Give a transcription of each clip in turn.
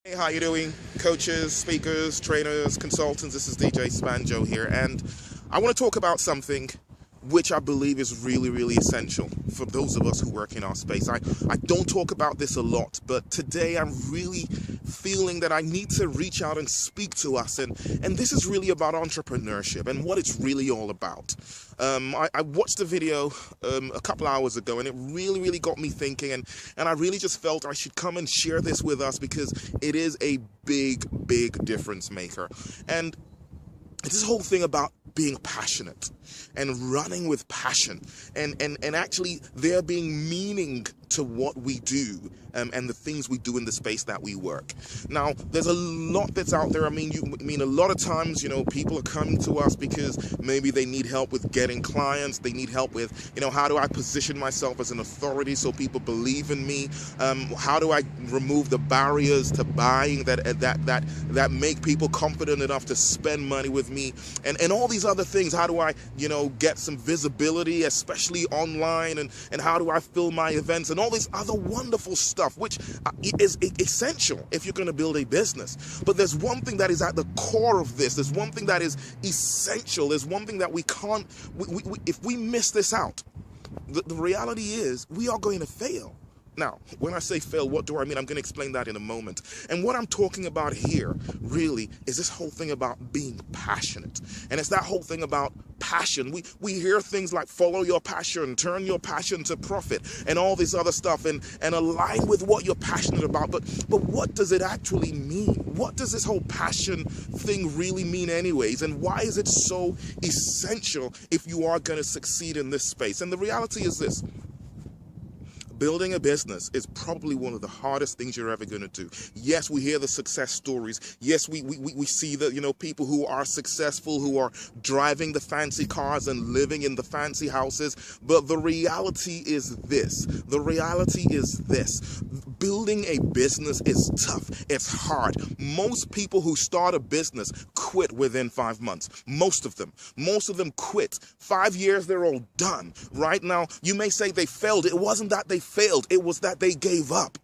Hey, how you doing? Coaches, speakers, trainers, consultants, this is DJ Spanjo here, and I want to talk about something which I believe is really, really essential for those of us who work in our space. I don't talk about this a lot, but today I'm really feeling that I need to reach out and speak to us, and this is really about entrepreneurship and what it's really all about. I watched the video a couple hours ago, and it really got me thinking, and I really just felt I should come and share this with us because it is a big difference maker. And it's this whole thing about being passionate and running with passion and actually there being meaning to what we do and the things we do in the space that we work. Now, there's a lot that's out there. I mean, a lot of times, people are coming to us because maybe they need help with getting clients. They need help with, how do I position myself as an authority so people believe in me? How do I remove the barriers to buying that make people confident enough to spend money with me? And all these other things. How do I, get some visibility, especially online, and how do I fill my events and all this other wonderful stuff, which is essential if you're going to build a business. But there's one thing that is at the core of this. There's one thing that is essential. There's one thing that we can't, if we miss this out, the reality is we are going to fail. Now, when I say fail, what do I mean? I'm going to explain that in a moment. And what I'm talking about here, really, is this whole thing about being passionate. And it's that whole thing about passion. We hear things like follow your passion, turn your passion to profit, and all this other stuff, and align with what you're passionate about. But what does it actually mean? What does this whole passion thing really mean anyways? And why is it so essential if you are going to succeed in this space? And the reality is this. Building a business is probably one of the hardest things you're ever going to do. Yes, we hear the success stories. Yes, we see the people who are successful, who are driving the fancy cars and living in the fancy houses. But the reality is this. The reality is this. Building a business is tough. It's hard. Most people who start a business quit within 5 months. Most of them quit. 5 years, they're all done. Right now, you may say they failed. It wasn't that they failed, it was that they gave up,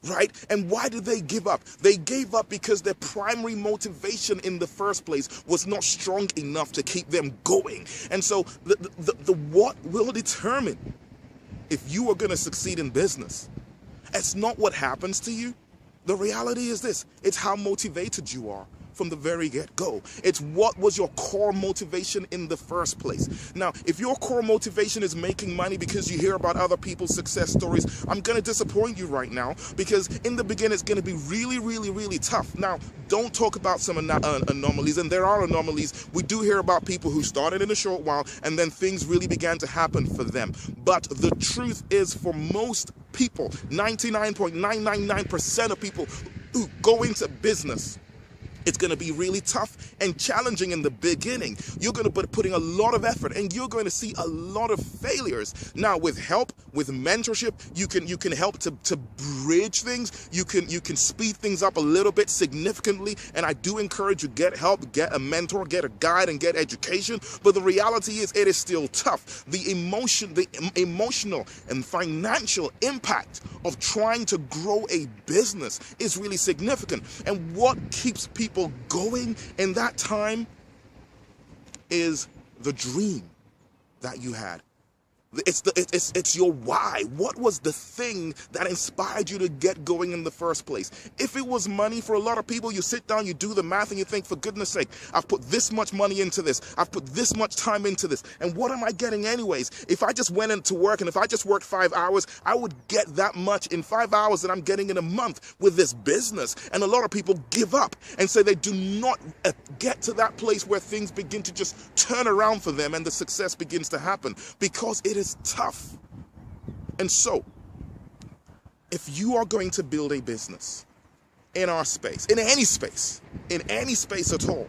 right? And why did they give up? They gave up because their primary motivation in the first place was not strong enough to keep them going. And so the what will determine if you are going to succeed in business. It's not what happens to you. The reality is this. It's how motivated you are from the very get-go. It's what was your core motivation in the first place. Now, if your core motivation is making money because you hear about other people's success stories, I'm going to disappoint you right now, because in the beginning it's going to be really tough. Now, don't talk about some anomalies, and there are anomalies. We do hear about people who started in a short while and then things really began to happen for them. But the truth is, for most people, 99.999% of people who go into business, it's going to be really tough and challenging in the beginning. You're going to be putting a lot of effort, and you're going to see a lot of failures. Now, with help, with mentorship, you can help to bridge things. You can speed things up a little bit significantly. And I do encourage you, get help, get a mentor, get a guide, and get education. But the reality is, it is still tough. The emotional and financial impact of trying to grow a business is really significant. And what keeps people going in that time is the dream that you had. It's your why. What was the thing that inspired you to get going in the first place? If it was money, for a lot of people, you sit down, you do the math, and you think, for goodness sake, I've put this much money into this. I've put this much time into this. And what am I getting anyways? If I just went into work and if I just worked 5 hours, I would get that much in 5 hours that I'm getting in a month with this business. And a lot of people give up and say they do not get to that place where things begin to just turn around for them and the success begins to happen, because it is tough. And so, if you are going to build a business in our space, in any space at all,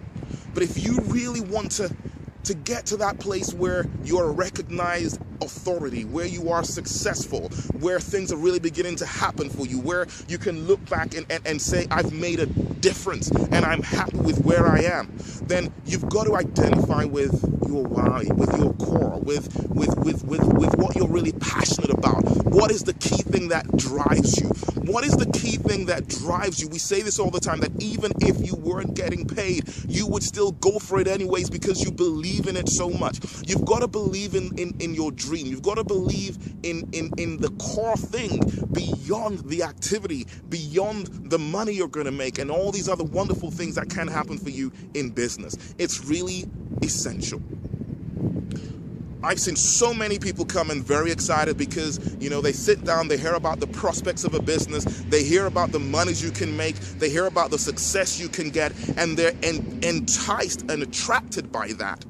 but if you really want to get to that place where you're a recognized authority, where you are successful, where things are really beginning to happen for you, where you can look back and say, I've made a difference and I'm happy with where I am, then you've got to identify with your why, with your core, with what you're really passionate about. What is the key thing that drives you? What is the key thing that drives you? We say this all the time, that even if you weren't getting paid, you would still go for it anyways because you believe in it so much. You've got to believe in your dream. You've got to believe in the core thing beyond the activity, beyond the money you're going to make, and all these other wonderful things that can happen for you in business. It's really essential. I've seen so many people come in very excited because, you know, they sit down, they hear about the prospects of a business, they hear about the monies you can make, they hear about the success you can get, and they're enticed and attracted by that.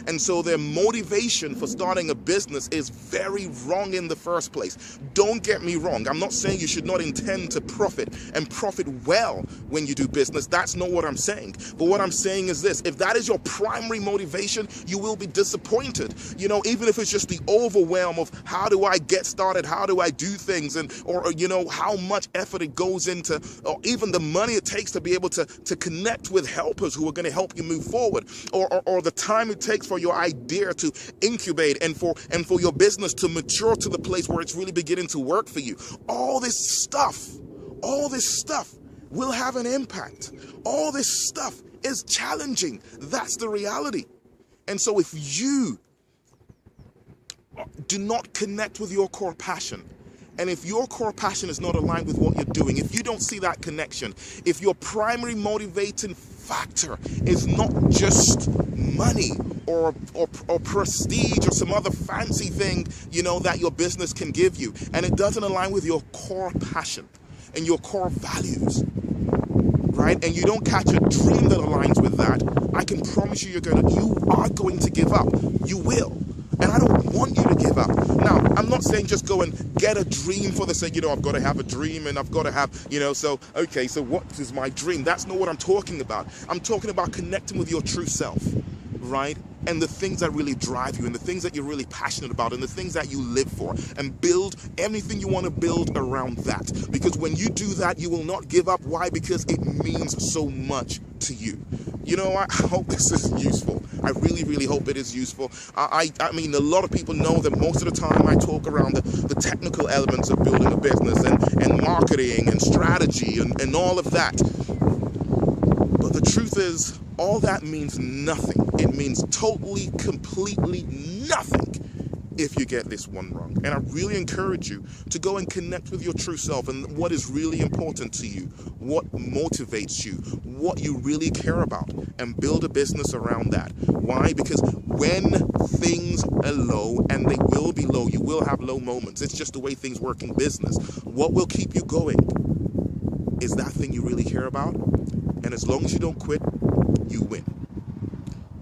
And so their motivation for starting a business is very wrong in the first place. Don't get me wrong. I'm not saying you should not intend to profit and profit well when you do business. That's not what I'm saying. But what I'm saying is this: if that is your primary motivation, you will be disappointed. You know, even if it's just the overwhelm of how do I get started? How do I do things? And, or you know, how much effort it goes into, or even the money it takes to be able to connect with helpers who are going to help you move forward, or the time it takes for your idea to incubate and for your business to mature to the place where it's really beginning to work for you. All this stuff will have an impact. All this stuff is challenging. That's the reality. And so if you do not connect with your core passion, and if your core passion is not aligned with what you're doing, if you don't see that connection, if your primary motivating factor is not just money or prestige or some other fancy thing, you know, that your business can give you, and it doesn't align with your core passion and your core values, right? And you don't catch a dream that aligns with that, I can promise you you are going to give up. You will. And I don't want you to give up. Now, I'm not saying just go and get a dream for the sake, you know, I've got to have a dream and I've got to have, you know, so, okay, so what is my dream? That's not what I'm talking about. I'm talking about connecting with your true self, right? And the things that really drive you, and the things that you're really passionate about, and the things that you live for, and build anything you want to build around that. Because when you do that, you will not give up. Why? Because it means so much to you. You know, I hope this is useful. I really, really hope it is useful. I mean, a lot of people know that most of the time I talk around the technical elements of building a business and marketing and strategy and all of that. But the truth is, all that means nothing. It means totally, completely nothing if you get this one wrong. And I really encourage you to go and connect with your true self and what is really important to you, what motivates you, what you really care about, and build a business around that. Why? Because when things are low, and they will be low, you will have low moments. It's just the way things work in business. What will keep you going is that thing you really care about. And as long as you don't quit, you win.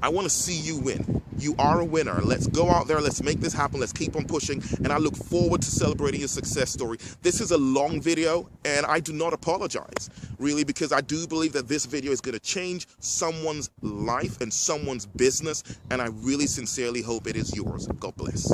I want to see you win. You are a winner. Let's go out there. Let's make this happen. Let's keep on pushing. And I look forward to celebrating your success story. This is a long video, and I do not apologize, really, because I do believe that this video is going to change someone's life and someone's business. And I really sincerely hope it is yours. God bless.